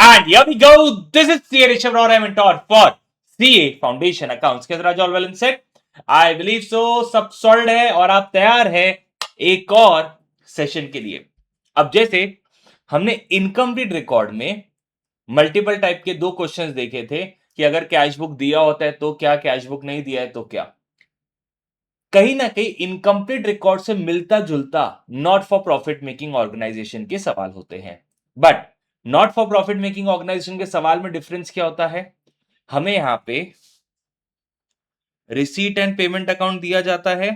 And here we go. This is CA Rishabh Rao. I'm mentor for CA Foundation Accounts. कैसे रहा all well in set? I believe so सब solve है और आप तैयार है एक और सेशन के लिए. अब जैसे हमने इनकम्प्लीट रिकॉर्ड में मल्टीपल टाइप के दो क्वेश्चंस देखे थे कि अगर कैश बुक दिया होता है तो क्या, कैश बुक नहीं दिया है तो क्या. कहीं ना कहीं इनकम्प्लीट रिकॉर्ड से मिलता जुलता not for profit making organisation के सवाल होते हैं. But not for profit making organisation के सवाल में डिफरेंस क्या होता है? हमें यहां पे रिसीट एंड पेमेंट अकाउंट दिया जाता है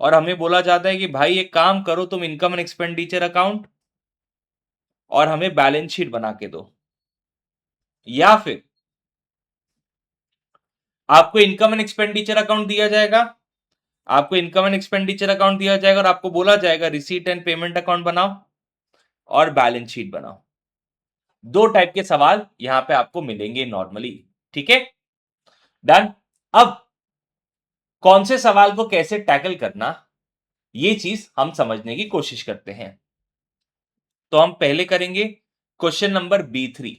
और हमें बोला जाता है कि भाई एक काम करो, तुम इनकम एंड एक्सपेंडिचर अकाउंट और हमें बैलेंस शीट बना के दो. या फिर आपको इनकम एंड एक्सपेंडिचर अकाउंट दिया जाएगा, आपको इनकम एंड एक्सपेंडिचर अकाउंट दिया जाएगा और आपको बोला जाएगा रिसीट एंड पेमेंट अकाउंट बनाओ और बैलेंस शीट बनाओ. दो टाइप के सवाल यहां पे आपको मिलेंगे नॉर्मली. ठीक है, डन. अब कौन से सवाल को कैसे टैकल करना, ये चीज हम समझने की कोशिश करते हैं. तो हम पहले करेंगे क्वेश्चन नंबर B3.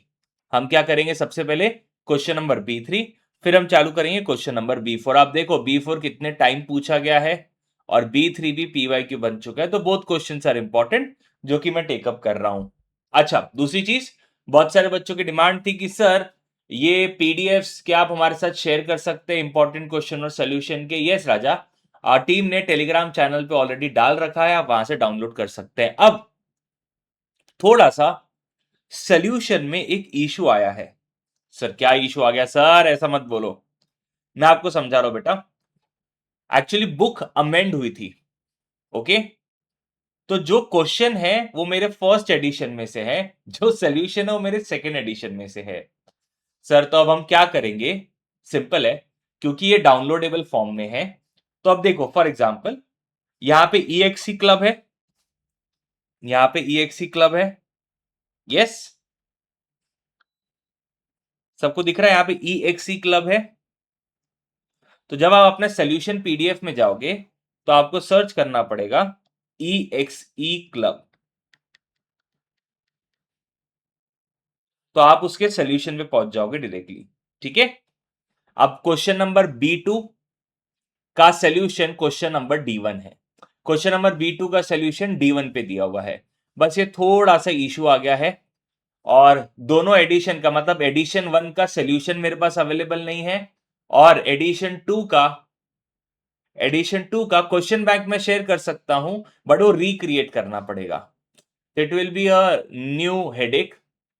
हम क्या करेंगे? सबसे पहले क्वेश्चन नंबर B3, फिर हम चालू करेंगे क्वेश्चन नंबर B4. आप देखो B4 कितने टाइम पूछा गया है और B3 भी PYQ बन चुका है, तो बोथ क्वेश्चंस आर इंपॉर्टेंट जो कि मैं टेकअप कर रहा हूं. अच्छा, दूसरी चीज, बहुत सारे बच्चों की डिमांड थी कि सर ये पीडीएफ्स क्या आप हमारे साथ शेयर कर सकते हैं इंपॉर्टेंट क्वेश्चन और सोल्यूशन के. यस राजा, टीम ने टेलीग्राम चैनल पे ऑलरेडी डाल रखा है, आप वहां से डाउनलोड कर सकते हैं. अब थोड़ा सा सोल्यूशन में एक इशू आया है. सर क्या इशू आ गया? सर ऐसा मत बोलो, मैं आपको समझा रहा हूं बेटा. एक्चुअली बुक अमेंड हुई थी. ओके, तो जो क्वेश्चन है वो मेरे फर्स्ट एडिशन में से है, जो सोल्यूशन है वो मेरे सेकेंड एडिशन में से है. सर तो अब हम क्या करेंगे? सिंपल है, क्योंकि ये डाउनलोडेबल फॉर्म में है. तो अब देखो, फॉर एग्जांपल यहां पे ईएक्सी क्लब है, यहां पे ईएक्सी क्लब है. यस, सबको दिख रहा है? यहां पे ईएक्सी क्लब है. तो जब आप अपने सोल्यूशन पीडीएफ में जाओगे तो आपको सर्च करना पड़ेगा ईएक्सई क्लब, तो आप उसके सोल्यूशन पे पहुंच जाओगे डायरेक्टली. ठीक है, अब क्वेश्चन नंबर B2 का सोल्यूशन क्वेश्चन नंबर D1 है. क्वेश्चन नंबर B2 का सोल्यूशन D1 पे दिया हुआ है. बस ये थोड़ा सा इशू आ गया है और दोनों एडिशन का मतलब एडिशन 1 का सोल्यूशन मेरे पास अवेलेबल नहीं है और एडिशन 2 का क्वेश्चन बैंक में शेयर कर सकता हूं, बट वो रिक्रिएट करना पड़ेगा. It will be a new headache.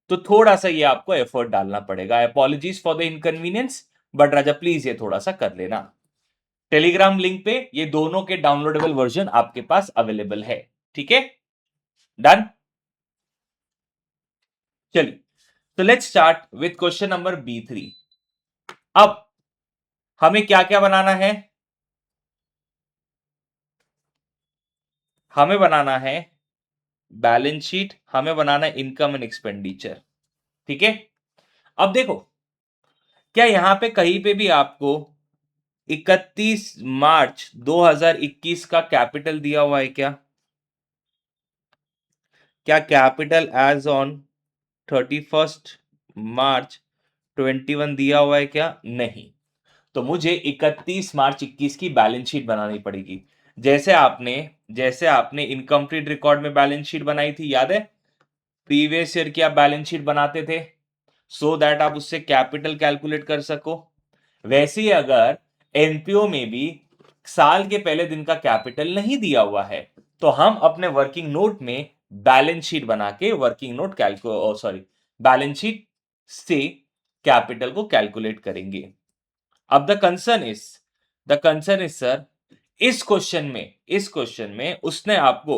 तो थोड़ा सा ये आपको एफर्ट डालना पड़ेगा. Apologies for the inconvenience, but Raja please ये थोड़ा सा कर लेना. टेलीग्राम लिंक पे ये दोनों के डाउनलोडेबल वर्जन आपके पास अवेलेबल है. ठीक है, डन. चलिए, तो let's start with question number B3. अब हमें क्या क्या बनाना है? हमें बनाना है बैलेंस शीट, हमें बनाना है इनकम एंड एक्सपेंडिचर. ठीक है, अब देखो, क्या यहां पे कहीं पे भी आपको 31 मार्च 2021 का कैपिटल दिया हुआ है क्या? क्या कैपिटल एज ऑन 31 मार्च 21 दिया हुआ है क्या? नहीं. तो मुझे 31 मार्च 21 की बैलेंस शीट बनानी पड़ेगी. जैसे आपने इनकम्प्लीट रिकॉर्ड में बैलेंस शीट बनाई थी, याद है? प्रीवियस ईयर की आप बैलेंस शीट बनाते थे सो दैट आप उससे कैपिटल कैलकुलेट कर सको. वैसे ही अगर एनपीओ में भी साल के पहले दिन का कैपिटल नहीं दिया हुआ है तो हम अपने वर्किंग नोट में बैलेंस शीट बना के बैलेंस शीट से कैपिटल को कैलकुलेट करेंगे. अब द कंसर्न इज सर, इस क्वेश्चन में उसने आपको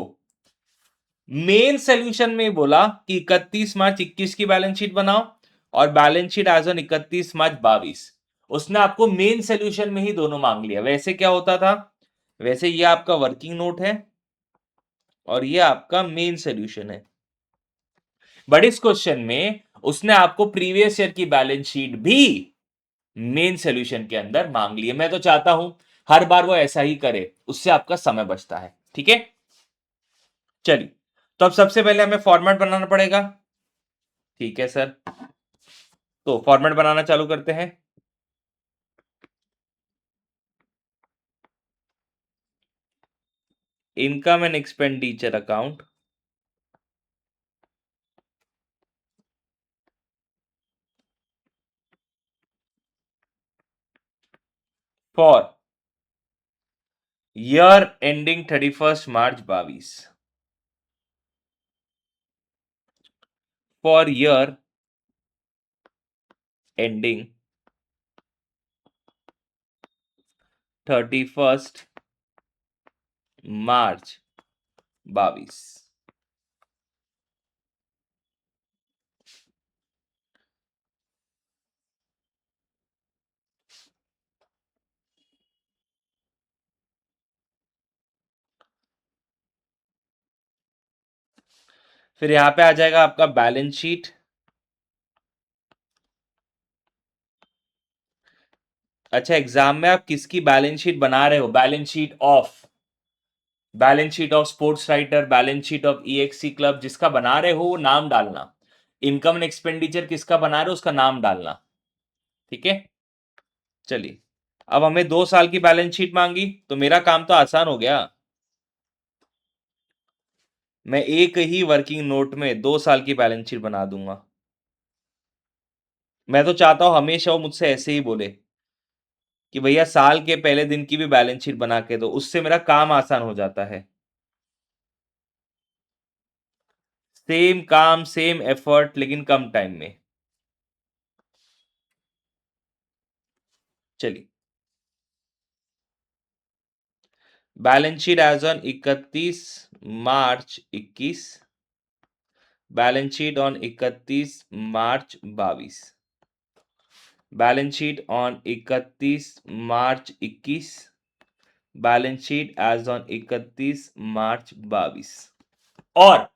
मेन सोल्यूशन में बोला कि 31 मार्च 21 की बैलेंस शीट बनाओ और balance sheet as on 31 March 22. उसने आपको मेन सोल्यूशन में ही दोनों मांग लिया. वैसे क्या होता था? वैसे ये आपका वर्किंग नोट है और ये आपका मेन सोल्यूशन है, बट इस क्वेश्चन में उसने आपको प्रीवियस ईयर की बैलेंस शीट भी मेन सोल्यूशन के अंदर मांग लिए. मैं तो चाहता हूं हर बार वो ऐसा ही करे, उससे आपका समय बचता है. ठीक है, चलिए, तो अब सबसे पहले हमें फॉर्मेट बनाना पड़ेगा. ठीक है सर, तो फॉर्मेट बनाना चालू करते हैं। Income and expenditure account for year ending 31 March 22, for year ending 31 March 22। फिर यहां पे आ जाएगा आपका बैलेंस शीट। अच्छा, एग्जाम में आप किसकी बैलेंस शीट बना रहे हो? Balance sheet of sports writer, balance sheet of EXE club, जिसका बना रहे हो वो नाम डालना। इनकम एंड एक्सपेंडिचर किसका बना रहे हो उसका नाम डालना। ठीक है, चलिए। अब हमें 2 साल की बैलेंस शीट मांगी, तो मेरा काम तो आसान हो गया। मैं एक ही वर्किंग नोट में 2 साल की बैलेंस शीट बना दूंगा। मैं तो चाहता हूं हमेशा वो मुझसे ऐसे ही बोले कि भैया साल के पहले दिन की भी बैलेंस शीट बना के दो, उससे मेरा काम आसान हो जाता है। सेम काम सेम एफर्ट लेकिन कम टाइम में। चलिए, balance sheet as on 31 March 21, balance sheet on 31 March 22, balance sheet on 31 March 21, balance sheet as on 31 March 22। और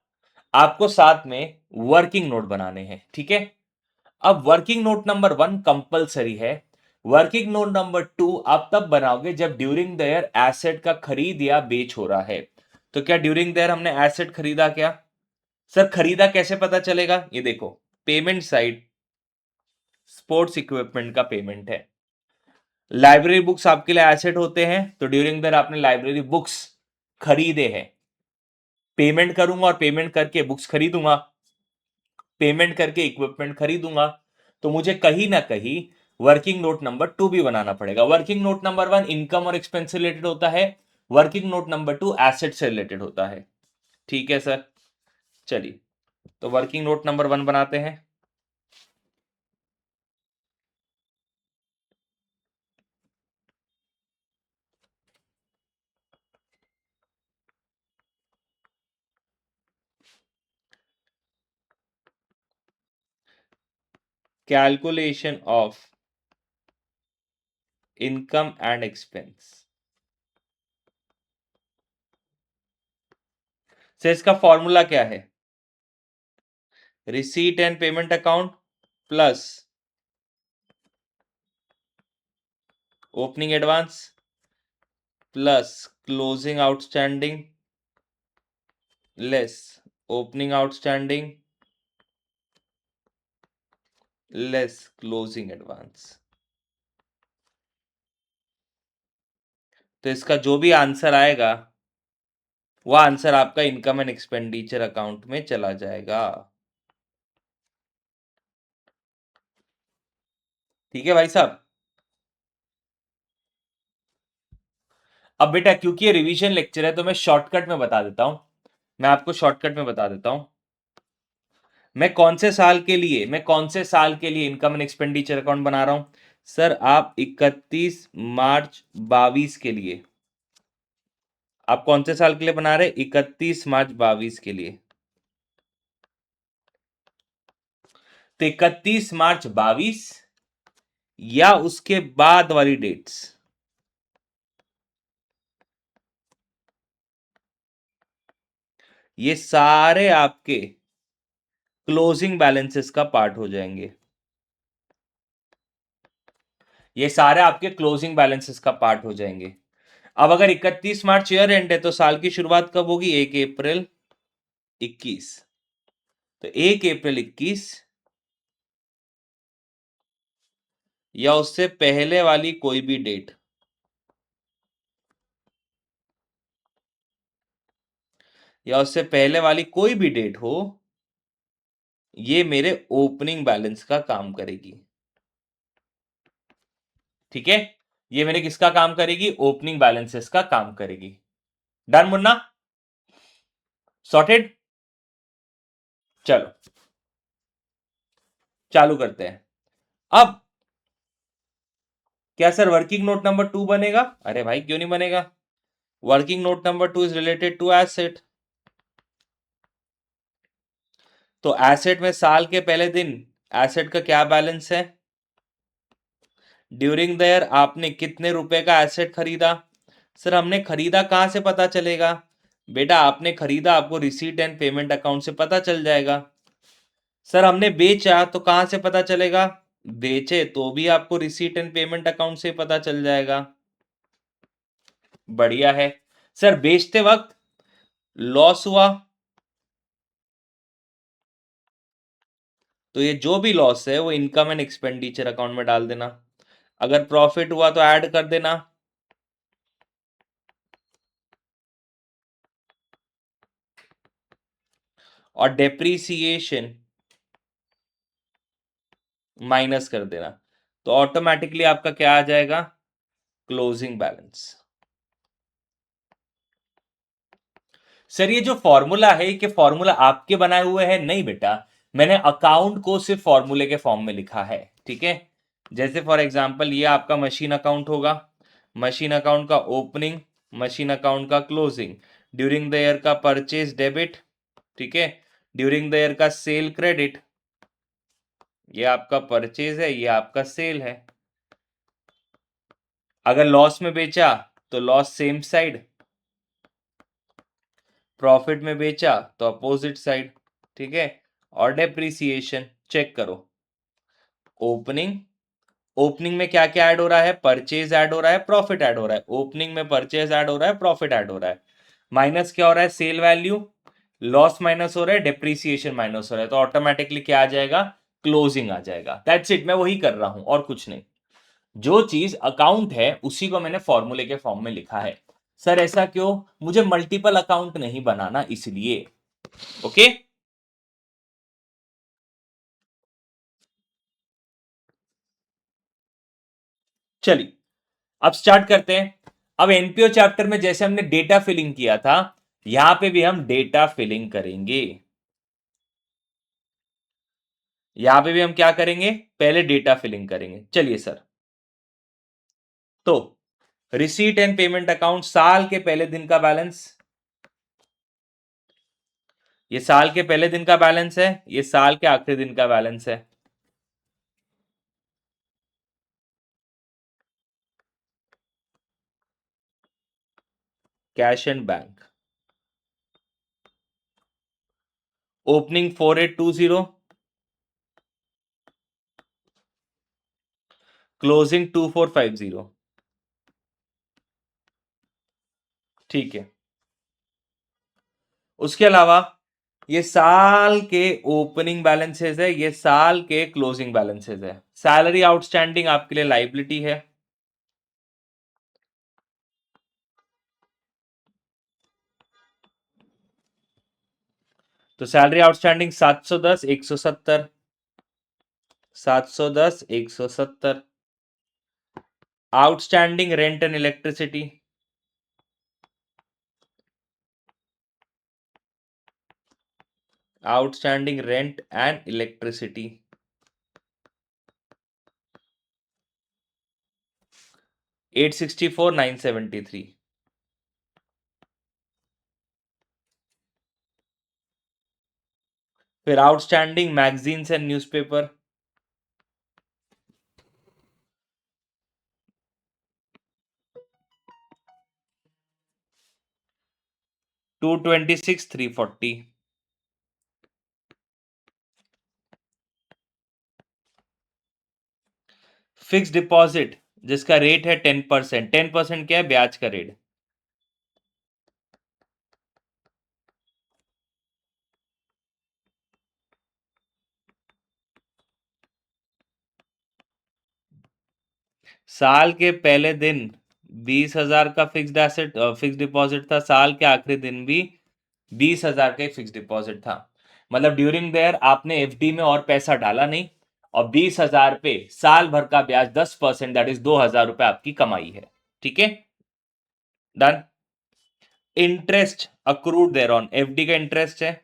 आपको साथ में वर्किंग नोट बनाने हैं। ठीक है, अब वर्किंग नोट नंबर 1 कंपलसरी है। वर्किंग नोट नंबर 2 आप तब बनाओगे जब ड्यूरिंग द ईयर एसेट का खरीद या बेच हो रहा है। तो क्या ड्यूरिंग द ईयर हमने एसेट खरीदा क्या? सर खरीदा कैसे पता चलेगा? ये देखो, पेमेंट साइड स्पोर्ट्स इक्विपमेंट का पेमेंट है। लाइब्रेरी बुक्स आपके लिए एसेट होते हैं, तो ड्यूरिंग द ईयर आपने लाइब्रेरी बुक्स खरीदे हैं। पेमेंट करूंगा और पेमेंट करके बुक्स खरीदूंगा, पेमेंट करके इक्विपमेंट खरीदूंगा, तो मुझे कहीं ना कहीं वर्किंग नोट नंबर 2 भी बनाना पड़ेगा। वर्किंग नोट नंबर 1 इनकम और एक्सपेंस से रिलेटेड होता है, वर्किंग नोट नंबर 2 एसेट से रिलेटेड होता है। ठीक है सर, चलिए, तो वर्किंग नोट नंबर 1 बनाते हैं। Calculation of income and expense से इसका फॉर्मूला क्या है? Receipt and payment account plus opening advance plus closing outstanding less opening outstanding less closing advance. तो इसका जो भी आंसर आएगा वो आंसर आपका इनकम एंड एक्सपेंडिचर अकाउंट में चला जाएगा। ठीक है भाई साहब। अब बेटा क्योंकि ये रिवीजन लेक्चर है तो मैं शॉर्टकट में बता देता हूं, मैं आपको शॉर्टकट में बता देता हूं। मैं कौन से साल के लिए इनकम एंड एक्सपेंडिचर अकाउंट बना रहा हूं? सर आप 31 मार्च 22 के लिए, आप कौन से साल के लिए बना रहे? 31 मार्च 22 के लिए। तो 31 मार्च 22 या उसके बाद वाली डेट्स, ये सारे आपके क्लोजिंग बैलेंसेस का पार्ट हो जाएंगे। ये सारे आपके क्लोजिंग बैलेंसेस का पार्ट हो जाएंगे। अब अगर 31 मार्च ईयर एंड है तो साल की शुरुआत कब होगी? 1 अप्रैल 21। तो 1 अप्रैल 21 या उससे पहले वाली कोई भी डेट, या उससे पहले वाली कोई भी डेट हो, ये मेरे ओपनिंग बैलेंस का काम करेगी। ठीक है, ये मेरे किसका काम करेगी? ओपनिंग बैलेंसेस का काम करेगी। डन मुन्ना? सॉर्टेड? चलो चालू करते हैं। अब क्या सर वर्किंग नोट नंबर 2 बनेगा? अरे भाई क्यों नहीं बनेगा? Working note number 2 is related to asset. तो एसेट में साल के पहले दिन एसेट का क्या बैलेंस है? ड्यूरिंग द ईयर आपने कितने रुपए का एसेट खरीदा? सर हमने खरीदा कहां से पता चलेगा? बेटा आपने खरीदा, आपको रिसीट एंड पेमेंट अकाउंट से पता चल जाएगा। सर हमने बेचा तो कहां से पता चलेगा? बेचे तो भी आपको रिसीट एंड पेमेंट अकाउंट से पता चल जाएगा। बढ़िया है। सर बेचते वक्त लॉस हुआ, तो ये जो भी लॉस है वो इनकम एंड एक्सपेंडिचर अकाउंट में डाल देना। अगर प्रॉफिट हुआ तो ऐड कर देना। और डेप्रीसिएशन माइनस कर देना। तो ऑटोमेटिकली आपका क्या आ जाएगा? Closing balance. सर ये जो फॉर्मूला है कि फॉर्मूला आपके बनाए हुए हैं? नहीं बेटा, मैंने अकाउंट को सिर्फ फॉर्मूले के फॉर्म में लिखा है। ठीक है, जैसे फॉर एग्जांपल ये आपका मशीन अकाउंट होगा, मशीन अकाउंट का ओपनिंग, मशीन अकाउंट का क्लोजिंग, ड्यूरिंग द ईयर का परचेज डेबिट, ठीक है, ड्यूरिंग द ईयर का सेल क्रेडिट। ये आपका परचेज है, ये आपका सेल है। अगर लॉस में बेचा तो लॉस सेम साइड, प्रॉफिट में बेचा तो अपोजिट साइड। ठीक है, और डेप्रीसिएशन चेक करो। ओपनिंग, ओपनिंग में क्या क्या ऐड हो रहा है? परचेज ऐड हो रहा है, प्रॉफिट ऐड हो रहा है। ओपनिंग में परचेज ऐड हो रहा है, प्रॉफिट ऐड हो रहा है। माइनस क्या हो रहा है? Cell value. लॉस माइनस हो रहा है, डेप्रीसिएशन माइनस हो रहा है, तो ऑटोमेटिकली क्या आ जाएगा? क्लोजिंग आ जाएगा। दैट्स इट, मैं वही कर रहा हूं और कुछ नहीं। जो चीज अकाउंट है उसी को मैंने फॉर्मूले के फॉर्म में लिखा है। सर ऐसा क्यों? मुझे मल्टीपल अकाउंट नहीं बनाना इसलिए। ओके, चलिए अब स्टार्ट करते हैं। अब एनपीओ चैप्टर में जैसे हमने डेटा फिलिंग किया था, यहां पे भी हम डेटा फिलिंग करेंगे। यहां पे भी हम क्या करेंगे? पहले डेटा फिलिंग करेंगे। चलिए सर, तो रिसीट एंड पेमेंट अकाउंट, साल के पहले दिन का बैलेंस, ये साल के पहले दिन का बैलेंस है, ये साल के आखिरी दिन का बैलेंस है। Cash and bank, opening 4820, closing 2450। ठीक है, उसके अलावा ये साल के ओपनिंग बैलेंसेस है, ये साल के क्लोजिंग बैलेंसेस है। सैलरी आउटस्टैंडिंग आपके लिए लाइबिलिटी है, तो salary outstanding 710 170, 710 170। Outstanding rent and electricity, outstanding rent and electricity 864 973। फिर outstanding magazines and newspaper 226 340। Fix deposit जिसका रेट है 10%, 10% क्या है? ब्याज का रेट। साल के पहले दिन 20,000 का फिक्स डिपॉजिट था, साल के आखिरी दिन भी 20,000 का फिक्स डिपॉजिट था। मतलब ड्यूरिंग देयर आपने एफडी में और पैसा डाला नहीं, और 20,000 पे साल भर का ब्याज 10%, दैट इज 2,000 रुपए आपकी कमाई है। ठीक है, done. Interest accrued thereon, FD का इंटरेस्ट है,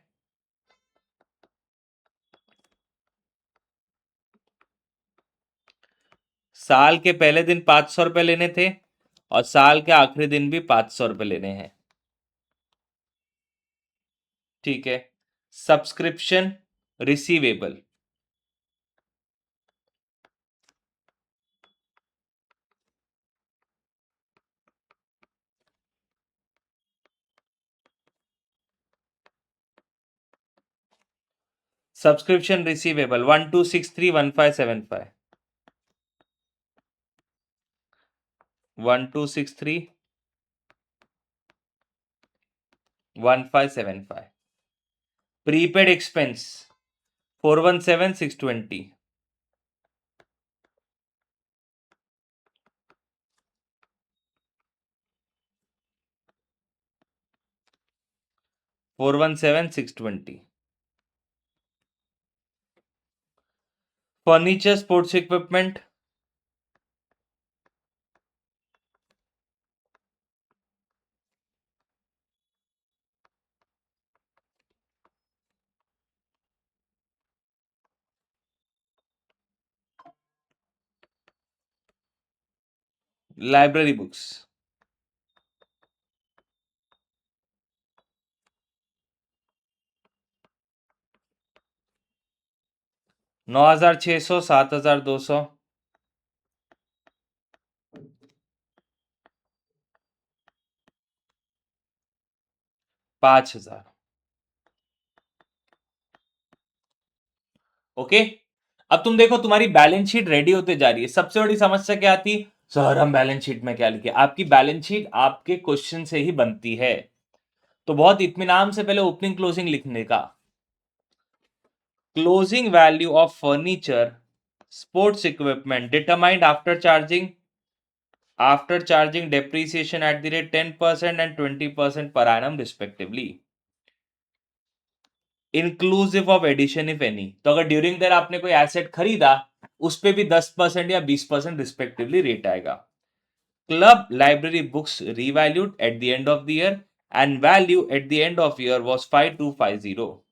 साल के पहले दिन 500 रुपए लेने थे, और साल के आखिरी दिन भी 500 रुपए लेने हैं। ठीक है, subscription receivable, subscription receivable 12631575, 12631575। Prepaid expense 417620, 417620। Furniture sports equipment, library books, 9,600, 7,200, 5,000। Okay, अब तुम देखो तुम्हारी बैलेंस शीट रेडी होते जा रही है। सबसे बड़ी समस्या क्या आती, सर हम बैलेंस शीट में क्या लिखे? आपकी बैलेंस शीट आपके क्वेश्चन से ही बनती है, तो बहुत इत्मीनान से पहले ओपनिंग क्लोजिंग लिखने का। Closing value of furniture sports equipment determined after charging depreciation at the rate 10% and 20% per annum respectively, inclusive of addition if any। तो अगर ड्यूरिंग देयर आपने कोई एसेट खरीदा, उस पे भी 10% या 20% रिस्पेक्टिवली रेट आएगा। Club library books revalued at the end of the year and value at the end of year was 5250।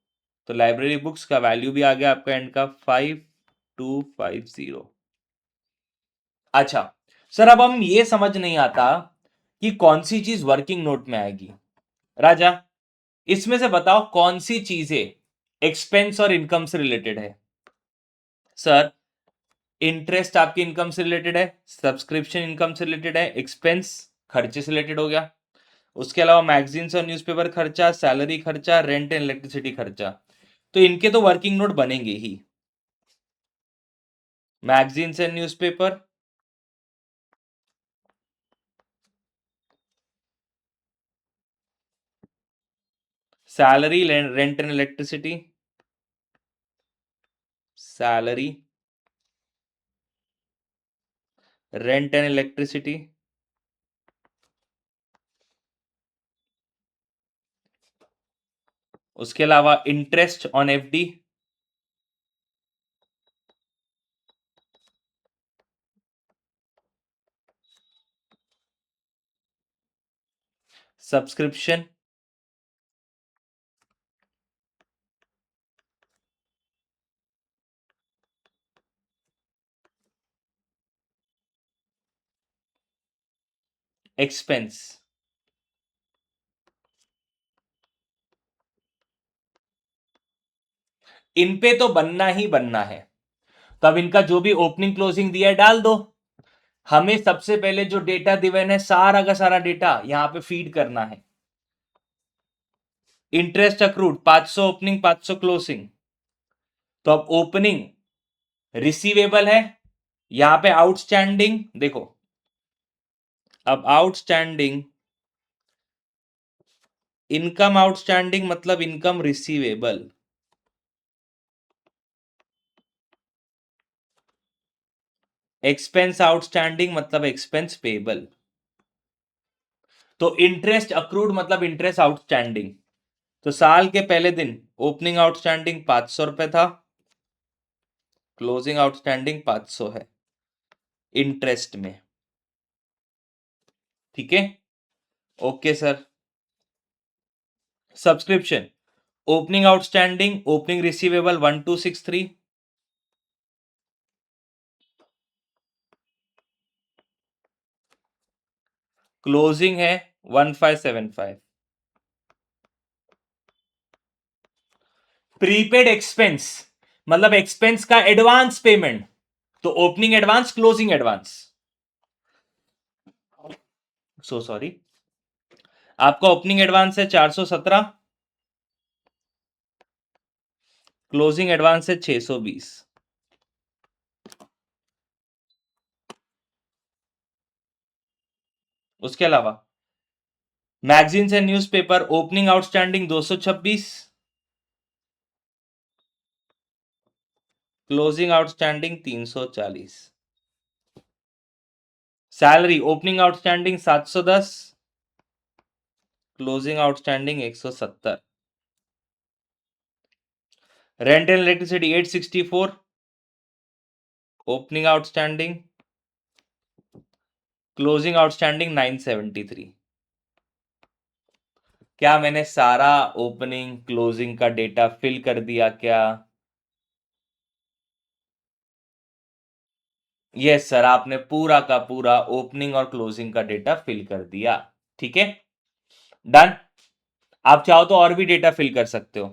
तो लाइब्रेरी बुक्स का वैल्यू भी आ गया आपका एंड का 5250। अच्छा सर, अब हम ये समझ नहीं आता कि कौन सी चीज वर्किंग नोट में आएगी। राजा, इसमें से बताओ कौन सी चीजें एक्सपेंस और इनकम से रिलेटेड है? सर, इंटरेस्ट आपकी इनकम से रिलेटेड है, सब्सक्रिप्शन इनकम से रिलेटेड है, एक्सपेंस खर्चे से रिलेटेड हो गया। उसके अलावा मैगजीन्स और न्यूज़पेपर खर्चा, सैलरी खर्चा, रेंट एंड इलेक्ट्रिसिटी खर्चा, तो इनके तो वर्किंग नोट बनेंगे ही। Magazines and newspaper, salary, rent and electricity, salary, rent and electricity, उसके अलावा interest on FD, subscription, expense. इन पे तो बनना ही बनना है, तो अब इनका जो भी ओपनिंग क्लोजिंग दिया है डाल दो। हमें सबसे पहले जो डेटा दिवन है, सारा का सारा डेटा यहां पे फीड करना है। इंटरेस्ट अक्रूड 500 ओपनिंग, 500 क्लोजिंग, तो अब ओपनिंग रिसीवेबल है, यहां पे आउटस्टैंडिंग देखो, अब आउटस्टैंडिंग इनकम, आउटस्टैंडिंग मतलब इनकम रिसीवेबल, एक्सपेंस आउटस्टैंडिंग मतलब एक्सपेंस पेबल। तो इंटरेस्ट अक्रूड मतलब इंटरेस्ट आउटस्टैंडिंग। तो साल के पहले दिन ओपनिंग आउटस्टैंडिंग 500 रुपए था, क्लोजिंग आउटस्टैंडिंग 500 है इंटरेस्ट में। ठीक है, okay sir. Subscription, opening outstanding, opening receivable 1263, closing है 1575। प्रीपेड एक्सपेंस मतलब एक्सपेंस का एडवांस पेमेंट, तो opening advance, closing advance. So sorry, आपका ओपनिंग एडवांस है 417, क्लोजिंग एडवांस है 620। उसके अलावा magazines and newspaper opening outstanding 226, closing outstanding 340। Salary opening outstanding 710, closing outstanding 170। Rent and electricity 864, opening outstanding, closing outstanding 973। क्या मैंने सारा opening closing का data fill कर दिया क्या? यस सर, आपने पूरा का पूरा ओपनिंग और क्लोजिंग का डेटा फिल कर दिया। ठीक है, डन। आप चाहो तो और भी डेटा फिल कर सकते हो।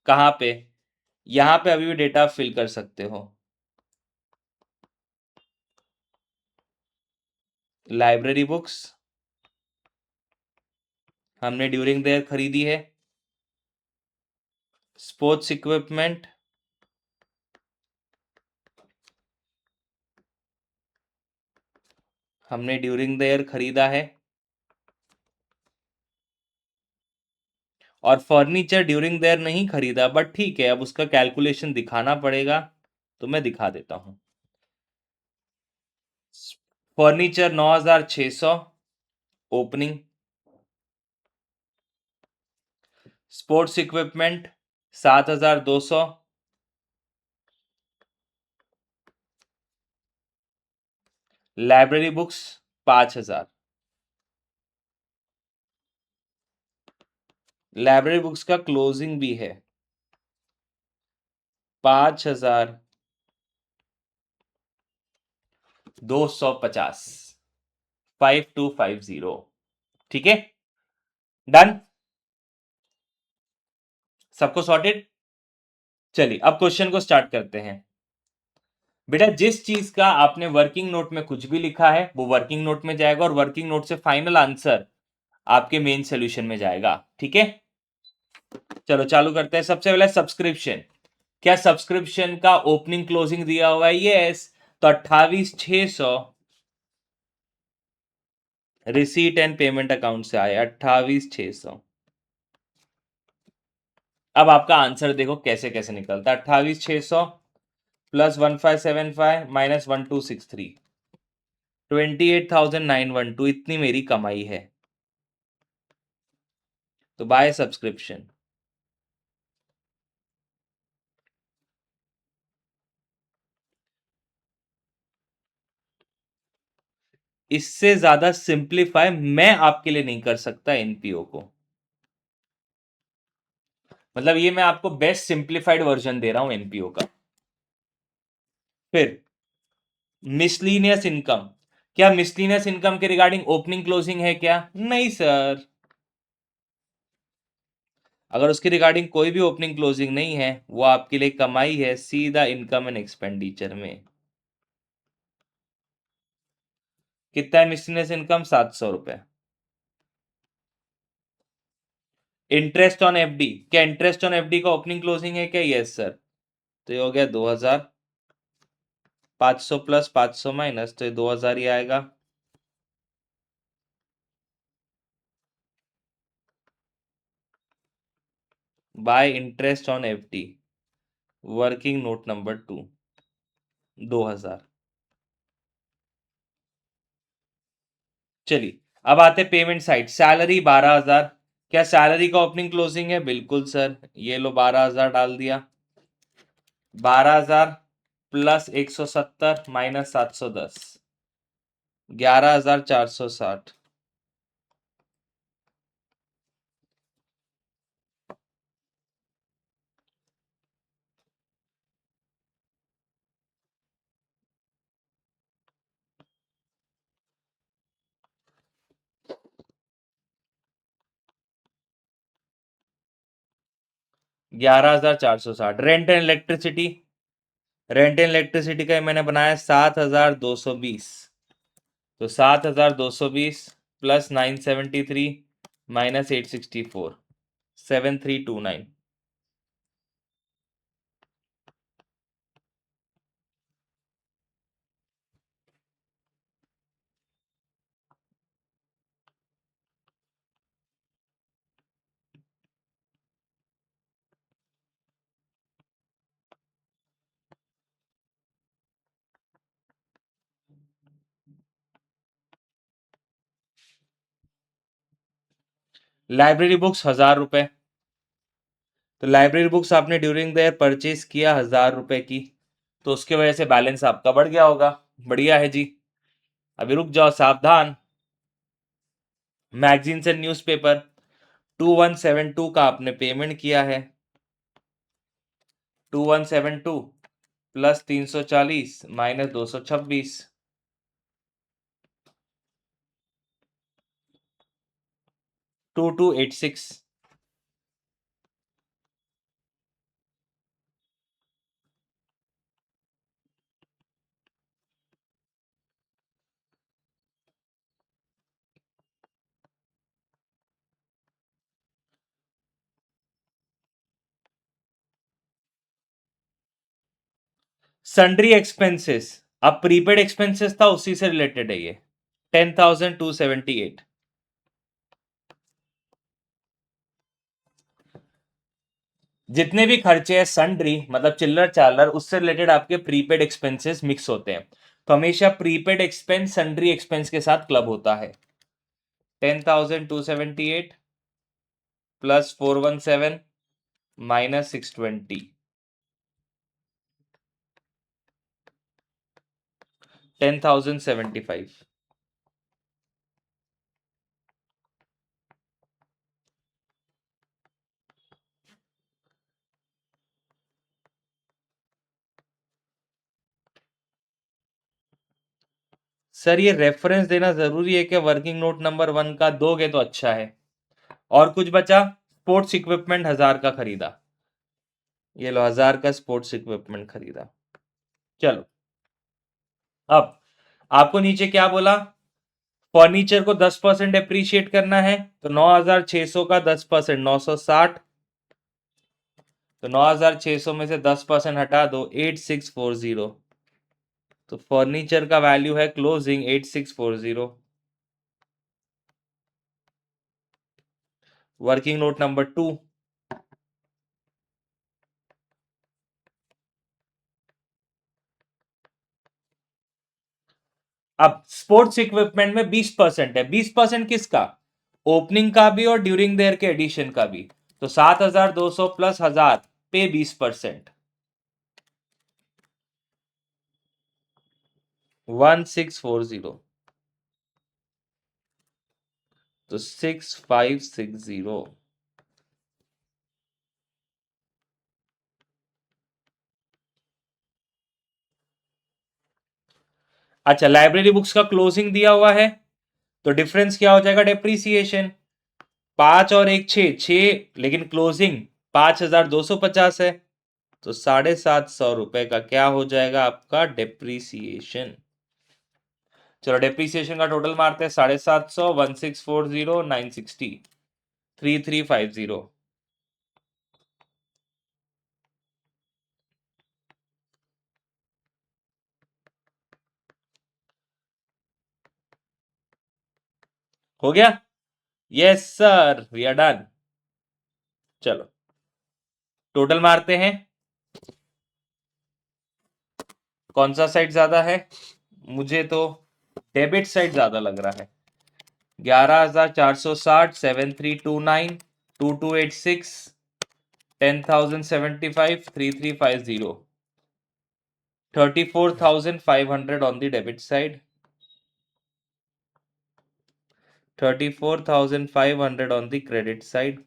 कहां पे? यहां पे अभी भी डेटा फिल कर सकते हो। लाइब्रेरी बुक्स हमने ड्यूरिंग द ईयर खरीदी है। स्पोर्ट्स इक्विपमेंट हमने ड्यूरिंग द ईयर खरीदा है। और फर्नीचर ड्यूरिंग द ईयर नहीं खरीदा, बट ठीक है, अब उसका कैलकुलेशन दिखाना पड़ेगा तो मैं दिखा देता हूं। Furniture 9600 opening, sports equipment 7200, library books 5000। Library books का क्लोजिंग भी है 5250, 5250। ठीक है, डन। सबको सॉर्टेड। चलिए अब क्वेश्चन को स्टार्ट करते हैं। बेटा जिस चीज का आपने वर्किंग नोट में कुछ भी लिखा है वो वर्किंग नोट में जाएगा, और वर्किंग नोट से फाइनल आंसर आपके मेन सॉल्यूशन में जाएगा। ठीक है, चलो चालू करते हैं। सबसे पहले सब्सक्रिप्शन। क्या सब्सक्रिप्शन का ओपनिंग क्लोजिंग दिया हुआ है? यस। तो 28,600 रिसीट एंड पेमेंट अकाउंट से आए 28,600। अब आपका आंसर देखो कैसे कैसे निकलता है। 28,600 प्लस 1575 माइनस 1263, 28,912, इतनी मेरी कमाई है। तो बाय सब्सक्रिप्शन। इससे ज्यादा सिंप्लीफाई मैं आपके लिए नहीं कर सकता एनपीओ को। मतलब ये मैं आपको बेस्ट सिंप्लीफाइड वर्जन दे रहा हूं एनपीओ का। फिर मिसलीनियस इनकम। क्या मिसलीनियस इनकम के रिगार्डिंग ओपनिंग क्लोजिंग है क्या? नहीं सर। अगर उसके रिगार्डिंग कोई भी ओपनिंग क्लोजिंग नहीं है, वो आपके लिए कमाई है सीधा इनकम एंड एक्सपेंडिचर में। कितना है मिसलीनियस इनकम? 700 रुपए। इंटरेस्ट ऑन एफडी, क्या इंटरेस्ट ऑन एफडी का ओपनिंग क्लोजिंग है क्या? Yes sir. तो ये हो गया 2000, 500 प्लस 500 माइनस, तो ये 2000 ही आएगा। Bye interest on FD, working note number 2, 2000। चलिए अब आते पेमेंट साइड। सैलरी 12,000, क्या सैलरी का ओपनिंग क्लोजिंग है? बिल्कुल सर, ये लो 12,000 डाल दिया। 12,000 plus 170 minus 710, 11,460। 11,460। Rent and electricity, rent and electricity का मैंने बनाया 7,220। तो 7,220 प्लस 973 माइनस 864, 7,329। लाइब्रेरी बुक्स 1,000 रुपए। तो लाइब्रेरी बुक्स आपने ड्यूरिंग द ईयर परचेज किया 1,000 रुपए की, तो उसके वजह से बैलेंस आपका बढ़ गया होगा। बढ़िया है जी। अभी रुक जाओ, सावधान। मैगजीन्स एंड न्यूज़पेपर 2172 का आपने पेमेंट किया है। 2172 प्लस 340 माइनस 226, 2286। सन्ड्री एक्सपेंसेस, अब प्रीपेड एक्सपेंसेस था उसी से रिलेटेड है ये। 10,278। जितने भी खर्चे हैं सन्ड्री मतलब चिल्लर चालर, उससे रिलेटेड आपके प्रीपेड एक्सपेंसेस मिक्स होते हैं। तो हमेशा प्रीपेड एक्सपेंस सन्ड्री एक्सपेंस के साथ क्लब होता है। 10,278 प्लस 417 माइनस 620, 10,075। सर ये रेफरेंस देना जरूरी है कि वर्किंग नोट नंबर 1 का दोगे तो अच्छा है। और कुछ बचा? स्पोर्ट्स इक्विपमेंट 1,000 का खरीदा, ये लो 1,000 का स्पोर्ट्स इक्विपमेंट खरीदा। चलो अब आपको नीचे क्या बोला? फर्नीचर को 10% एप्रिशिएट करना है, तो 9,600 का 10% 960। तो 9,600 में से 10% हटा दो 8640। तो फर्नीचर का वैल्यू है क्लोजिंग 8640। वर्किंग नोट नंबर 2, अब स्पोर्ट्स इक्विपमेंट में 20% है। 20% किसका? ओपनिंग का भी और ड्यूरिंग देयर के एडिशन का भी। तो 7,200 प्लस 1,000 पे 20%, 1640। तो 6560। अच्छा, लाइब्रेरी बुक्स का क्लोजिंग दिया हुआ है, तो डिफरेंस क्या हो जाएगा? डेप्रीसिएशन। 5 और 1 6 6, लेकिन क्लोजिंग 5,250 है, तो 750 रुपए का क्या हो जाएगा आपका? डेप्रीसिएशन। चलो डेप्रीसिएशन का टोटल मारते हैं। 750, 1640, 960, 3350। हो गया? Yes sir, we are done. चलो टोटल मारते हैं। कौन सा साइड ज्यादा है? मुझे तो डेबिट साइड ज्यादा लग रहा है। 11,460, 7,329, 2,286, 10,075, 3,350, 34,500 on the debit side, 34,500 on the credit side,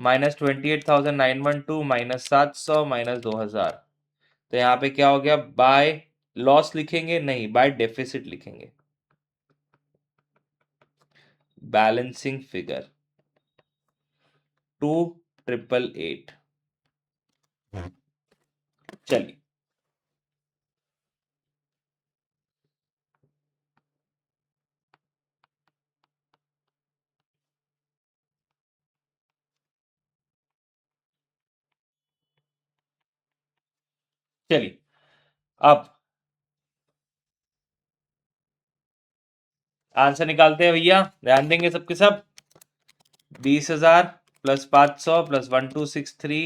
minus 28,912, minus 700, minus 2,000. तो यहाँ पे क्या हो गया? बाय लॉस लिखेंगे? नहीं, बाय डेफिसिट लिखेंगे। Balancing figure 2,888। चलिए, चलिए अब आंसर निकालते हैं भैया, ध्यान देंगे सबके सब। 20,000 plus 500 plus 1,263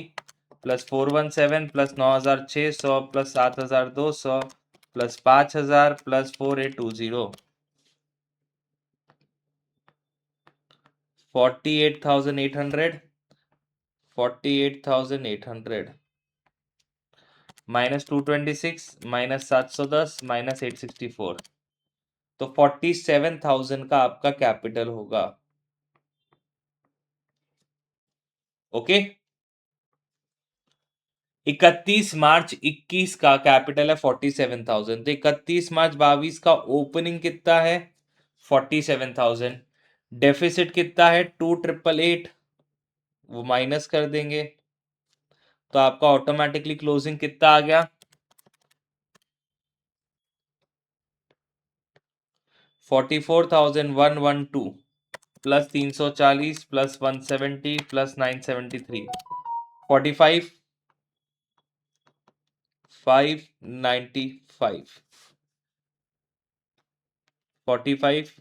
plus 417 plus 9,600 plus 7,200 plus 5,000 plus 4,820, 48,800, 48,800 minus 226 minus 710 minus 864, तो 47,000 का आपका कैपिटल होगा। ओके, 31 मार्च 21 का कैपिटल है 47,000, तो 31 मार्च 22 का ओपनिंग कितना है? 47,000। डेफिसिट कितना है? 2,888, वो माइनस कर देंगे तो आपका ऑटोमेटिकली क्लोजिंग कितना आ गया? 44,112 plus 340 plus 170 plus 973, 45 595, 45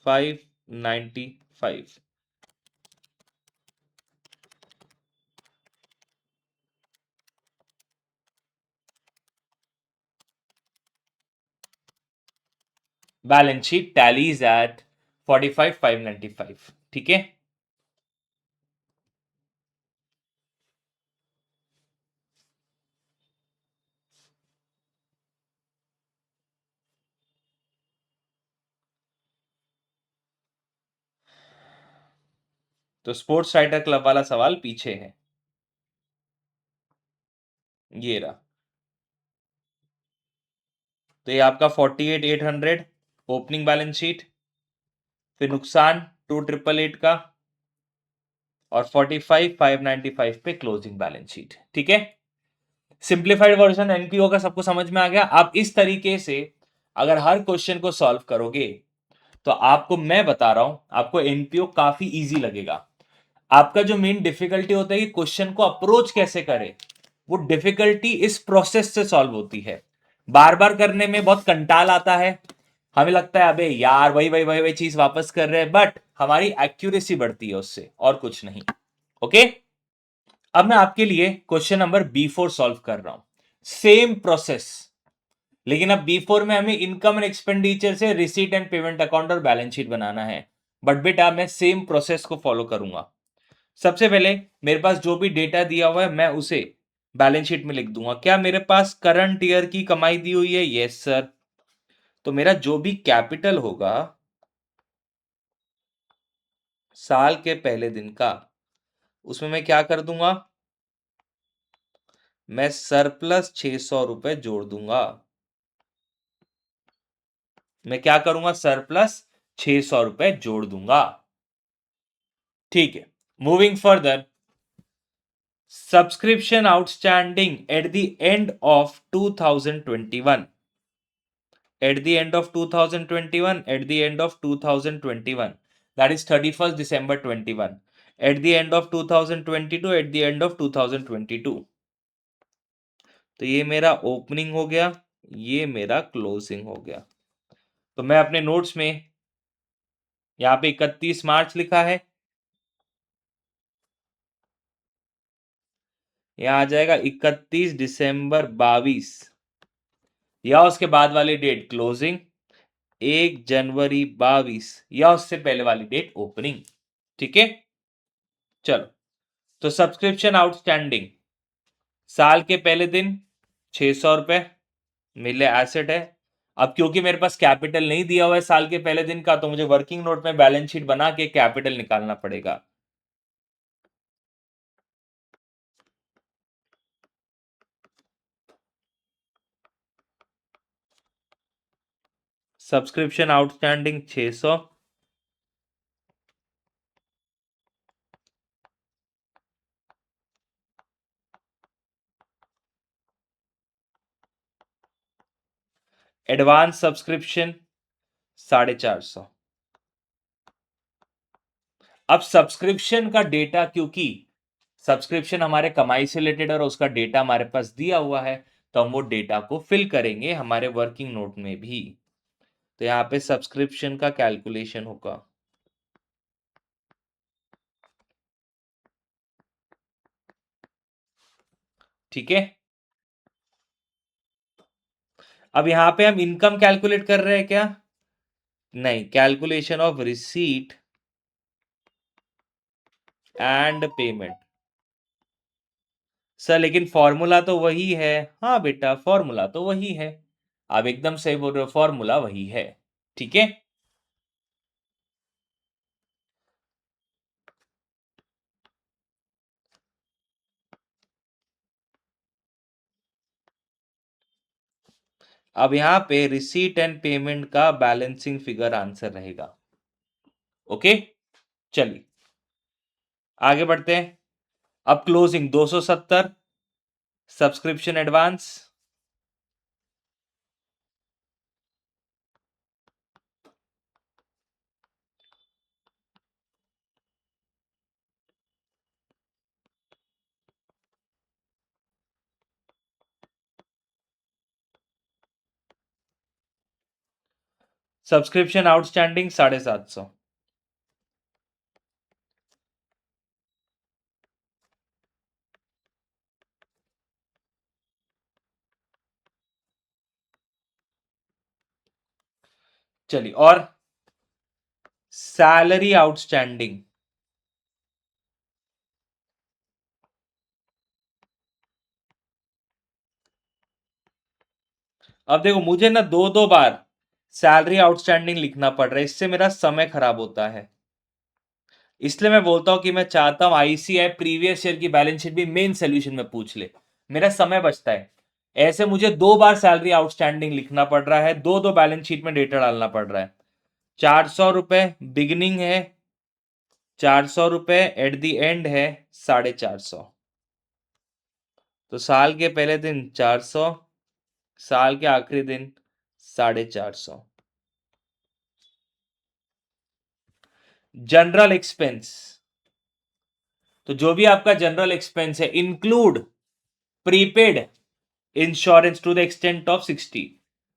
595। Balance sheet tallies at 45,595। ठीक है, तो स्पोर्ट्स राइटर क्लब वाला सवाल पीछे है, ये रहा। तो ये आपका 48,800 ओपनिंग बैलेंस शीट, फिर नुकसान 2,888 का और 45,595 पे क्लोजिंग बैलेंस शीट। ठीक है, सिंप्लीफाइड वर्जन एनपीओ का सबको समझ में आ गया। आप इस तरीके से अगर हर क्वेश्चन को सॉल्व करोगे तो आपको, मैं बता रहा हूं, आपको एनपीओ काफी इजी लगेगा। आपका जो मेन डिफिकल्टी होता है कि क्वेश्चन को अप्रोच कैसे करें, वो डिफिकल्टी इस प्रोसेस से सॉल्व होती है। बार बार करने में बहुत कंटाल आता है, हमें लगता है अबे यार वही वही वही वही चीज वापस कर रहे हैं, बट हमारी एक्यूरेसी बढ़ती है उससे, और कुछ नहीं। ओके, अब मैं आपके लिए क्वेश्चन नंबर B4 सॉल्व कर रहा हूं, सेम प्रोसेस, लेकिन अब B4 में हमें इनकम एंड एक्सपेंडिचर से रिसीट एंड पेमेंट अकाउंट और बैलेंस शीट बनाना है। बट बेटा मैं सेम प्रोसेस को फॉलो करूंगा। सबसे पहले मेरे पास जो भी डेटा दिया हुआ है मैं उसे बैलेंस शीट में लिख दूंगा। क्या मेरे पास करंट ईयर की कमाई दी हुई है? Yes sir. तो मेरा जो भी कैपिटल होगा साल के पहले दिन का, उसमें मैं क्या कर दूंगा? मैं सरप्लस 600 रुपए जोड़ दूंगा। मैं क्या करूंगा? सरप्लस 600 रुपए जोड़ दूंगा। ठीक है, moving further, subscription outstanding at the end of 2021, at the end of 2021, at the end of 2021, that is 31st December 21, at the end of 2022, at the end of 2022। तो ये मेरा ओपनिंग हो गया, ये मेरा क्लोजिंग हो गया। तो मैं अपने नोट्स में यहाँ पे 31 मार्च लिखा है, यहाँ आ जाएगा 31 दिसंबर 22, या उसके बाद वाली डेट क्लोजिंग, 1 जनवरी 22 या उससे पहले वाली डेट ओपनिंग। ठीक है, चलो। तो सब्सक्रिप्शन आउटस्टैंडिंग साल के पहले दिन 600 रुपए मिले एसेट है। अब क्योंकि मेरे पास कैपिटल नहीं दिया हुआ है साल के पहले दिन का, तो मुझे वर्किंग नोट में बैलेंस शीट बना के कैपिटल निकालना पड़ेगा। Subscription outstanding 600, advance subscription 450। अब सब्सक्रिप्शन का डेटा, क्योंकि सब्सक्रिप्शन हमारे कमाई से रिलेटेड और उसका डेटा हमारे पास दिया हुआ है, तो हम वो डेटा को फिल करेंगे हमारे वर्किंग नोट में भी। तो यहां पे सब्सक्रिप्शन का कैलकुलेशन होगा। ठीक है, अब यहां पे हम इनकम कैलकुलेट कर रहे हैं क्या? नहीं, calculation of receipt and payment. Sir लेकिन फॉर्मूला तो वही है। हाँ बेटा, फॉर्मूला तो वही है। आप एकदम सही बोल रहे हो, फॉर्मूला वही है। ठीक है, अब यहां पे रिसीट एंड पेमेंट का बैलेंसिंग फिगर आंसर रहेगा। ओके, चलिए आगे बढ़ते हैं। अब closing 270, subscription advance subscription outstanding 750। चलिए, और सैलरी आउटस्टैंडिंग। अब देखो, मुझे ना दो दो बार सैलरी आउटस्टैंडिंग लिखना पड़ रहा है, इससे मेरा समय खराब होता है। इसलिए मैं बोलता हूं कि मैं चाहता हूं आईसीआई प्रीवियस ईयर की बैलेंस शीट भी मेन सोल्यूशन में पूछ ले, मेरा समय बचता है। ऐसे मुझे दो बार सैलरी आउटस्टैंडिंग लिखना पड़ रहा है, दो दो बैलेंस शीट में डेटा डालना पड़ रहा है। 400 रुपए बिगिनिंग है, 400 रुपए एट द एंड है, 450। तो साल के पहले दिन 400, साल के आखिरी दिन 450। जनरल एक्सपेंस, तो जो भी आपका जनरल एक्सपेंस है include prepaid insurance to the extent of 60।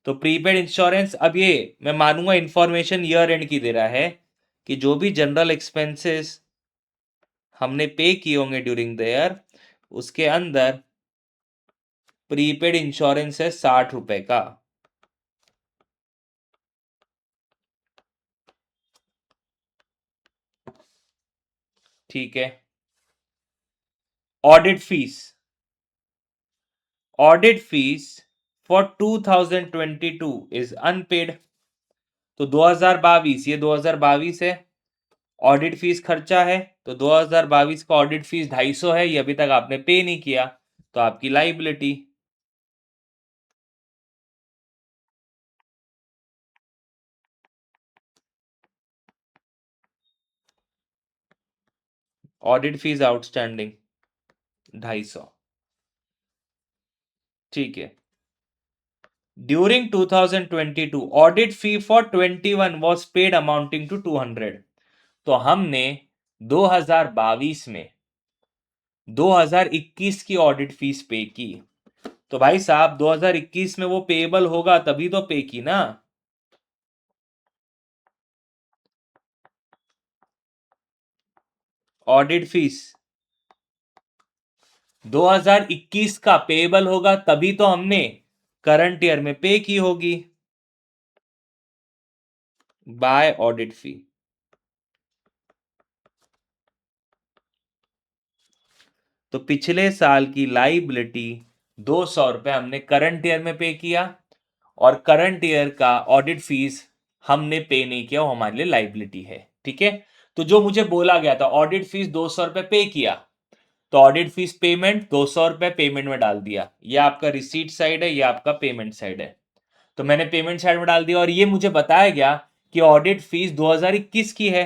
तो प्रीपेड इंश्योरेंस, अब ये मैं मानूंगा इंफॉर्मेशन ईयर एंड की दे रहा है कि जो भी जनरल एक्सपेंसेस हमने पे किए होंगे ड्यूरिंग द ईयर, उसके अंदर प्रीपेड इंश्योरेंस है 60 रुपए का। ठीक है, audit fees, audit fees for 2022 is unpaid. तो 2022, ये 2022 है, ऑडिट फीस खर्चा है, तो 2022 का ऑडिट फीस 250 है, ये अभी तक आपने पे नहीं किया, तो आपकी लाइबिलिटी। Audit fees outstanding 250। ठीक है, during 2022 audit fee for 21 was paid amounting to 200। तो हमने 2022 में 2021 की ऑडिट फीस पे की। तो भाई साहब 2021 में वो पेएबल होगा तभी तो पे की ना। ऑडिट फीस 2021 का पेएबल होगा तभी तो हमने करंट ईयर में पे की होगी। बाय ऑडिट फी। तो पिछले साल की लाइबिलिटी 200 रुपए हमने करंट ईयर में पे किया, और करंट ईयर का ऑडिट फीस हमने पे नहीं किया, वो हमारे लिए लाइबिलिटी है। ठीक है, तो जो मुझे बोला गया था ऑडिट फीस 200 रुपए पे किया, तो ऑडिट फीस पेमेंट 200 रुपए पेमेंट में डाल दिया। ये आपका रिसीट साइड है, ये आपका पेमेंट साइड है। तो मैंने पेमेंट साइड में डाल दिया, और ये मुझे बताया गया कि ऑडिट फीस 2021 की है।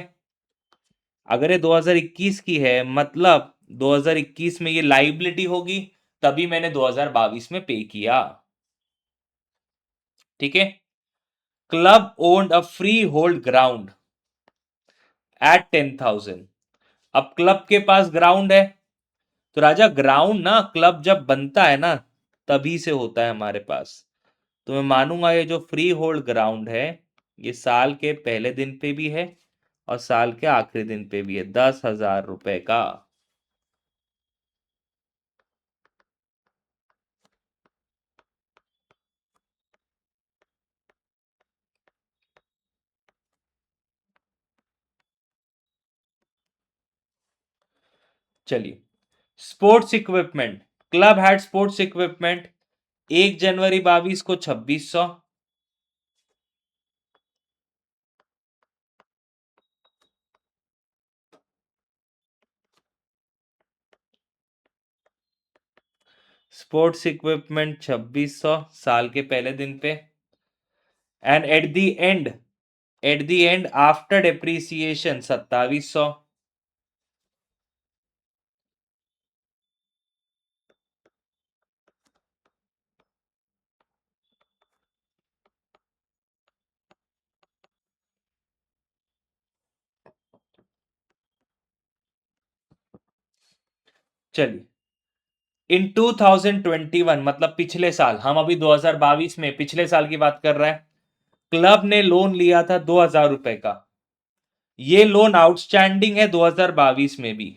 अगर ये 2021 की है, मतलब 2021 में ये लाइबिलिटी होगी, तभी मैंने 2022 में पे किया। ठीक है, club owned a free hold ground eight 10,000। अब क्लब के पास ग्राउंड है, तो राजा ग्राउंड ना क्लब जब बनता है ना, तभी से होता है हमारे पास। तो मैं मानूंगा ये जो फ्री होल्ड ग्राउंड है, ये साल के पहले दिन पे भी है और साल के आखिरी दिन पे भी है, 10,000 रुपए का। चलिए, sports equipment, club had sports equipment 1 जनवरी 22 को 2600। स्पोर्ट्स इक्विपमेंट 2600 साल के पहले दिन पे। And at the end after depreciation 2700। चलिए, इन 2021 मतलब पिछले साल, हम अभी 2022 में पिछले साल की बात कर रहे हैं, क्लब ने लोन लिया था 2,000 रुपए का। ये लोन आउटस्टैंडिंग है 2022 में भी।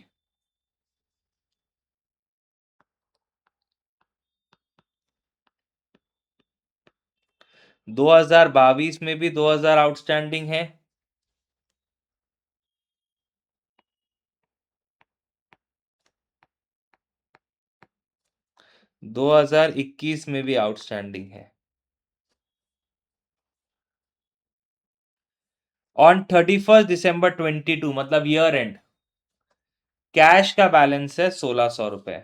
2022 में भी 2,000 आउटस्टैंडिंग है। 2021 में भी आउटस्टैंडिंग है। ऑन 31 दिसंबर 22 मतलब ईयर एंड, कैश का बैलेंस है 1,600 रुपए।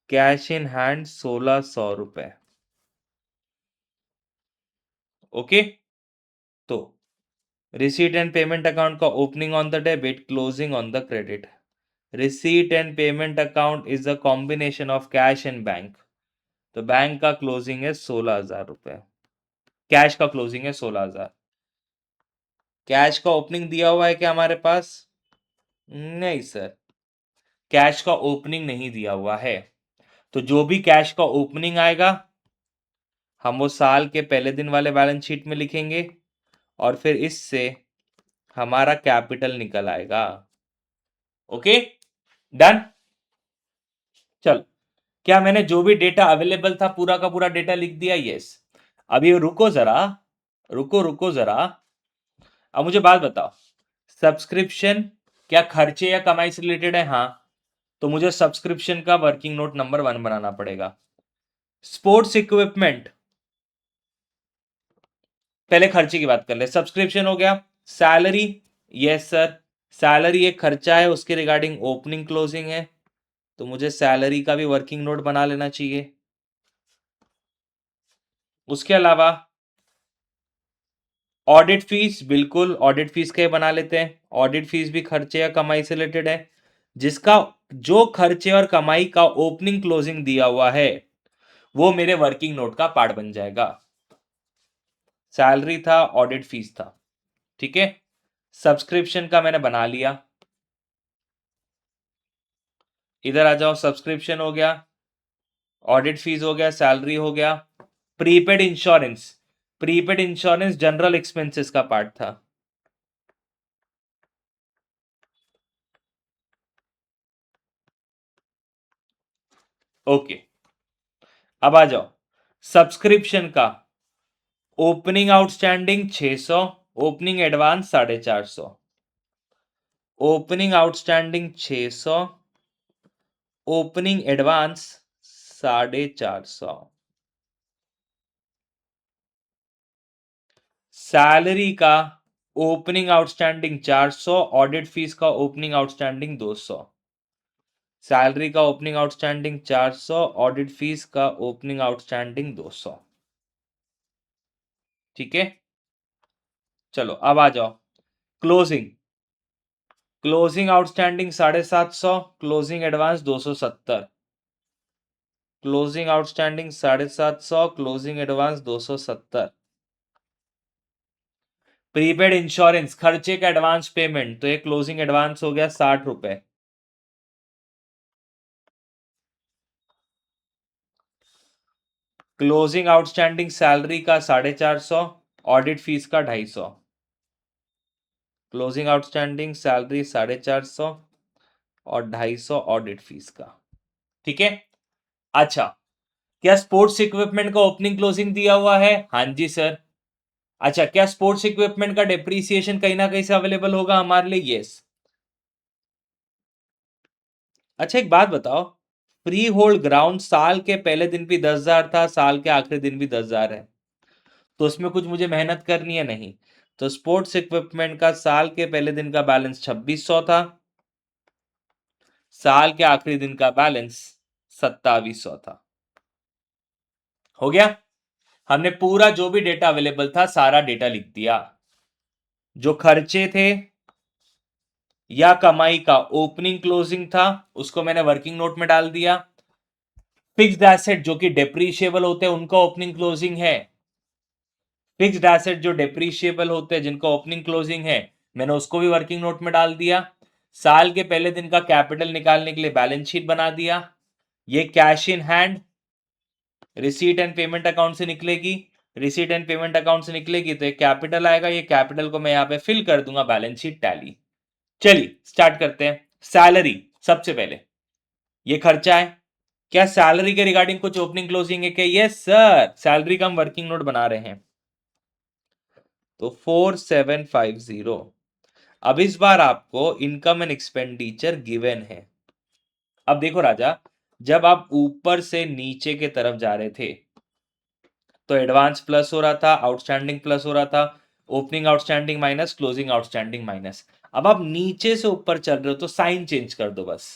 कैश इन हैंड 1,600 रुपए। ओके, तो रिसीट एंड पेमेंट अकाउंट का opening on the debit, closing on the credit. Receipt and payment account is a combination of cash and bank. तो bank का closing है 16,000 रुपए, कैश का क्लोजिंग है 16,000। Cash का ओपनिंग दिया हुआ है क्या हमारे पास? नहीं सर, कैश का ओपनिंग नहीं दिया हुआ है। तो जो भी कैश का ओपनिंग आएगा, हम वो साल के पहले दिन वाले बैलेंस शीट में लिखेंगे, और फिर इससे हमारा कैपिटल निकल आएगा। Okay, done. चल, क्या मैंने जो भी डेटा अवेलेबल था पूरा का पूरा डेटा लिख दिया? यस। अभी रुको जरा, रुको रुको जरा। अब मुझे बात बताओ, सब्सक्रिप्शन क्या खर्चे या कमाई से रिलेटेड है? हाँ, तो मुझे सब्सक्रिप्शन का वर्किंग नोट नंबर 1 बनाना पड़ेगा। स्पोर्ट्स इक्विपमेंट, पहले खर्चे की बात कर ले। सब्सक्रिप्शन हो गया। सैलरी, यस सर, सैलरी एक खर्चा है, उसके रिगार्डिंग ओपनिंग क्लोजिंग है, तो मुझे सैलरी का भी वर्किंग नोट बना लेना चाहिए। उसके अलावा ऑडिट फीस, बिल्कुल ऑडिट फीस के बना लेते हैं। ऑडिट फीस भी खर्चे या कमाई से रिलेटेड है, जिसका जो खर्चे और कमाई का ओपनिंग क्लोजिंग दिया हुआ है, वो मेरे वर्किंग नोट का पार्ट बन जाएगा। सैलरी था, ऑडिट फीस था, ठीक है। सब्सक्रिप्शन का मैंने बना लिया, इधर आ जाओ। सब्सक्रिप्शन हो गया, ऑडिट फीस हो गया, सैलरी हो गया। Prepaid insurance, prepaid insurance general expenses का पार्ट था। ओके, अब आ जाओ सब्सक्रिप्शन का। Opening outstanding 600, opening advance 450। Opening outstanding 600, opening advance 450। Salary का ओपनिंग आउटस्टैंडिंग 400, ऑडिट फीस का ओपनिंग आउटस्टैंडिंग 200। सैलरी का ओपनिंग आउटस्टैंडिंग 400, ऑडिट फीस का ओपनिंग आउटस्टैंडिंग 200। ठीक है, चलो अब आ जाओ closing. Closing outstanding 750, closing advance 270। Closing outstanding 750, closing advance 270। Prepaid insurance खर्चे का एडवांस पेमेंट, तो ये क्लोजिंग एडवांस हो गया 60 रुपए। क्लोजिंग आउटस्टैंडिंग सैलरी का 450, ऑडिट फीस का 250। क्लोजिंग आउटस्टैंडिंग सैलरी 450 और 250 ऑडिट फीस का। ठीक है, अच्छा क्या स्पोर्ट्स इक्विपमेंट का ओपनिंग क्लोजिंग दिया हुआ है? हाँ जी सर। अच्छा, क्या स्पोर्ट्स इक्विपमेंट का डेप्रीसिएशन कहीं ना कहीं से अवेलेबल होगा हमारे लिए? यस। अच्छा एक बात बताओ, फ्री होल्ड ग्राउंड साल के पहले दिन भी 10,000 था, साल के आखिरी दिन भी 10,000 है, तो उसमें कुछ मुझे मेहनत करनी है नहीं। तो स्पोर्ट्स इक्विपमेंट का साल के पहले दिन का बैलेंस 2600 था, साल के आखिरी दिन का बैलेंस 2700 था। हो गया, हमने पूरा जो भी डेटा अवेलेबल था सारा डेटा लिख दिया। जो खर्चे थे या कमाई का ओपनिंग क्लोजिंग था उसको मैंने वर्किंग नोट में डाल दिया। फिक्स्ड एसेट जो कि डेप्रीशिएबल होते हैं उनका ओपनिंग क्लोजिंग है। फिक्स्ड एसेट जो डेप्रीशिएबल होते हैं जिनका ओपनिंग क्लोजिंग है मैंने उसको भी वर्किंग नोट में डाल दिया। साल के पहले दिन का कैपिटल निकालने के लिए बैलेंस शीट बना दिया। ये cash in hand receipt and payment account से निकलेगी। रिसीट एंड पेमेंट अकाउंट से निकलेगी तो एक कैपिटल आएगा, ये कैपिटल को मैं यहां पे फिल कर दूंगा बैलेंस शीट टैली। चलिए स्टार्ट करते हैं। सैलरी सबसे पहले, ये खर्चा है। क्या सैलरी के रिगार्डिंग कुछ ओपनिंग क्लोजिंग है क्या? यस सर, सैलरी का हम वर्किंग नोट बना रहे हैं। तो 4750। अब इस बार आपको इनकम एंड एक्सपेंडिचर गिवन है। अब देखो राजा, जब आप ऊपर से नीचे के तरफ जा रहे थे तो एडवांस प्लस हो रहा था, आउटस्टैंडिंग प्लस हो रहा था, opening outstanding minus, closing outstanding minus. अब आप नीचे से ऊपर चल रहे हो तो साइन चेंज कर दो बस।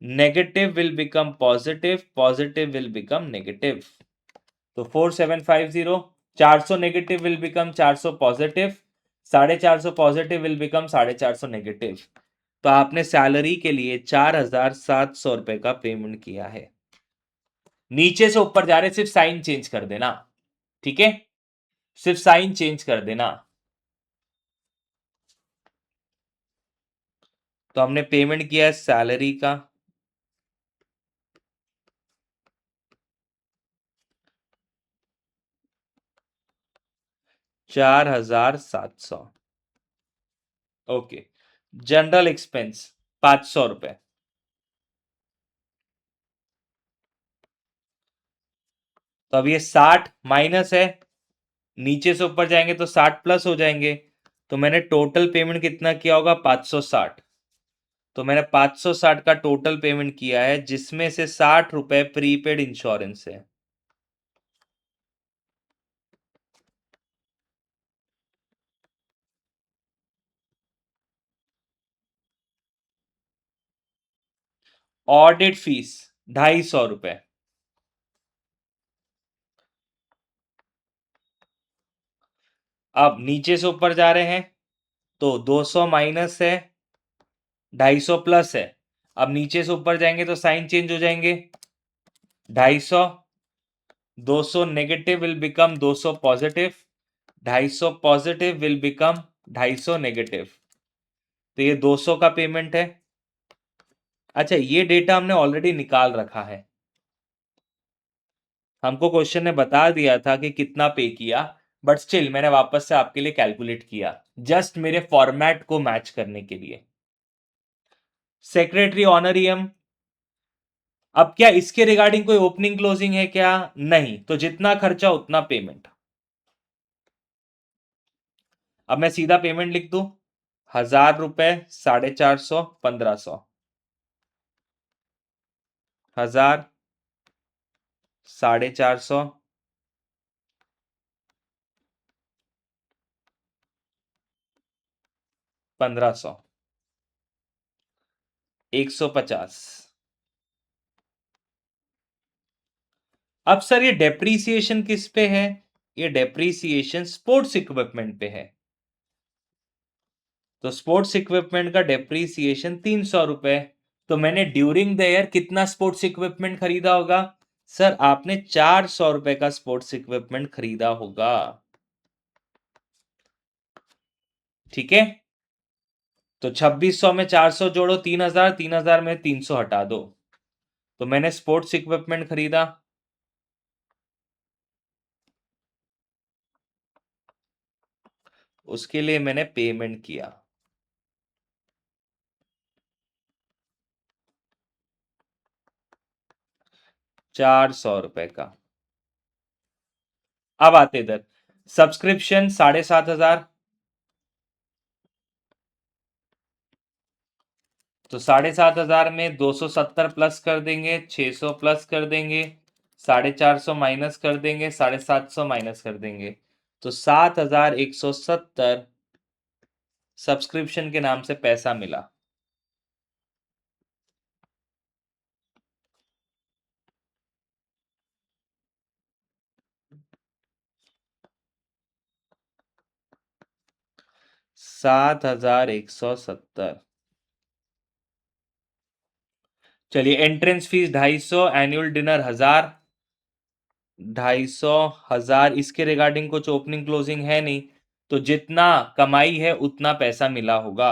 Negative will become positive, positive will become negative. तो 4750, 400 negative will become 400 positive, 450 positive will become 450 negative. तो आपने सैलरी के लिए 4,700 रुपए का पेमेंट किया है। नीचे से ऊपर जा रहे, सिर्फ साइन चेंज कर देना। ठीक है, सिर्फ साइन चेंज कर देना। तो हमने पेमेंट किया है सैलरी का 4,700। ओके, जनरल एक्सपेंस 500 रुपए। तो अब ये 60 माइनस है, नीचे से ऊपर जाएंगे तो 60 प्लस हो जाएंगे। तो मैंने टोटल पेमेंट कितना किया होगा? 560। तो मैंने 560 का टोटल पेमेंट किया है जिसमें से 60 रुपए प्रीपेड इंश्योरेंस है। ऑडिट फीस 250 रुपए। अब नीचे से ऊपर जा रहे हैं तो 200 माइनस है, 250 प्लस है। अब नीचे से ऊपर जाएंगे तो साइन चेंज हो जाएंगे। 250, 200 negative will become 200 positive, 250 positive will become 250 negative. तो ये 200 का पेमेंट है। अच्छा, ये डेटा हमने ऑलरेडी निकाल रखा है, हमको क्वेश्चन ने बता दिया था कि कितना पे किया, बट स्टिल मैंने वापस से आपके लिए कैलकुलेट किया जस्ट मेरे फॉर्मेट को मैच करने के लिए। सेक्रेटरी ऑनरियम अब क्या इसके रिगार्डिंग कोई ओपनिंग क्लोजिंग है क्या? नहीं, तो जितना खर्चा उतना पेमेंट। अब मैं सीधा पेमेंट लिख दूं, 1000 रुपए, 450, 1500, 1000, 450, 1500, 150। अब सर ये डेप्रीसिएशन किस पे है? ये डेप्रीसिएशन स्पोर्ट्स इक्विपमेंट पे है। तो स्पोर्ट्स इक्विपमेंट का डेप्रीसिएशन 300 रुपए। तो मैंने ड्यूरिंग द ईयर कितना स्पोर्ट्स इक्विपमेंट खरीदा होगा? सर आपने 400 रुपए का स्पोर्ट्स इक्विपमेंट खरीदा होगा। ठीक है, तो 2600 में 400 जोड़ो, 3000, 3000 में 300 हटा दो, तो मैंने स्पोर्ट्स इक्विपमेंट खरीदा। उसके लिए मैंने पेमेंट किया 400 रुपए का। अब आते इधर, सब्सक्रिप्शन 7500, तो 7500 में 270 प्लस कर देंगे, 600 प्लस कर देंगे, 450 माइनस कर देंगे, 750 माइनस कर देंगे, तो 7170 सब्सक्रिप्शन के नाम से पैसा मिला। $7170। चलिए, एंट्रेंस फीस 250, एनुअल डिनर 1000, 250, 1000। इसके रिगार्डिंग कुछ ओपनिंग क्लोजिंग है नहीं, तो जितना कमाई है उतना पैसा मिला होगा।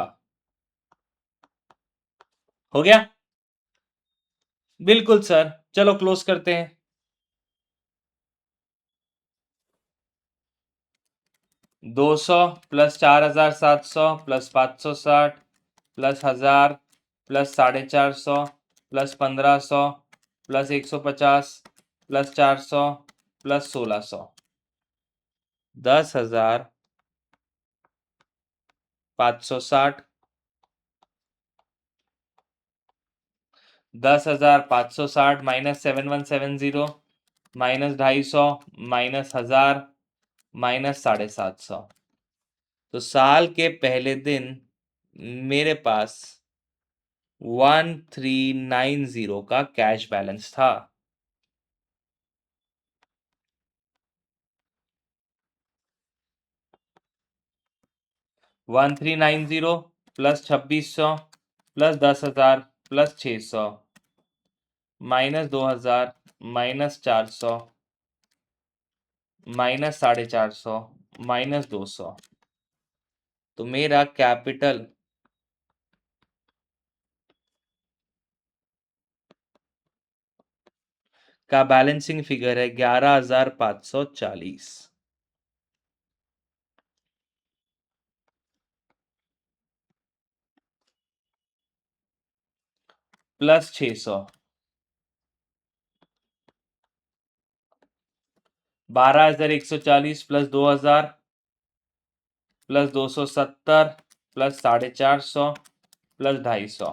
हो गया? बिल्कुल सर, चलो क्लोज करते हैं। 200 plus 4700 plus 560 plus 1000 plus 450 plus 1500 plus 150 plus 400 plus 1600, 10,560, 10,560 minus 7170 minus 250 minus 1000 minus 750। तो साल के पहले दिन मेरे पास 1390 का कैश बैलेंस था। 1390 plus 2600 plus 10,000 plus 600 minus 2000 minus 400 minus 450 minus 200, तो मेरा कैपिटल का बैलेंसिंग फिगर है 11,540 plus 600, 12,140 plus 2000 plus 270 plus 450 plus 250,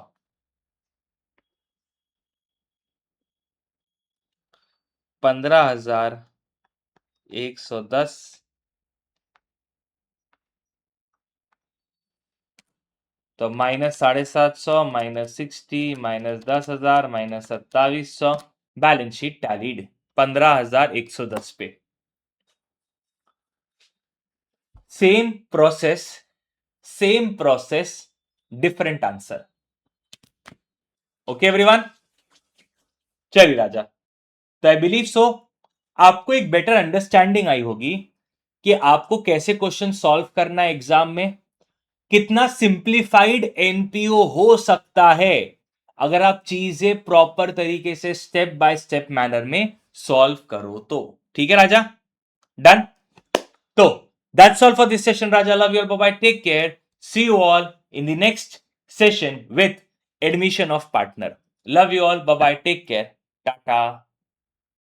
15,110, तो minus 750 minus 60 minus 10,000 minus 2700, balance sheet tallied 15,110 पे। Same process different answer. Okay everyone, चलिए राजा, तो आई बिलीव सो आपको एक बेटर अंडरस्टैंडिंग आई होगी कि आपको कैसे क्वेश्चन सॉल्व करना है एग्जाम में, कितना सिंप्लीफाइड एनपीओ हो सकता है अगर आप चीजें प्रॉपर तरीके से स्टेप बाय स्टेप मैनर में सॉल्व करो तो। ठीक है राजा, डन। तो that's all for this session राजा, love you all, bye, take care, see you all in the next session with admission of partner. Love you all, bye bye, take care, Tata.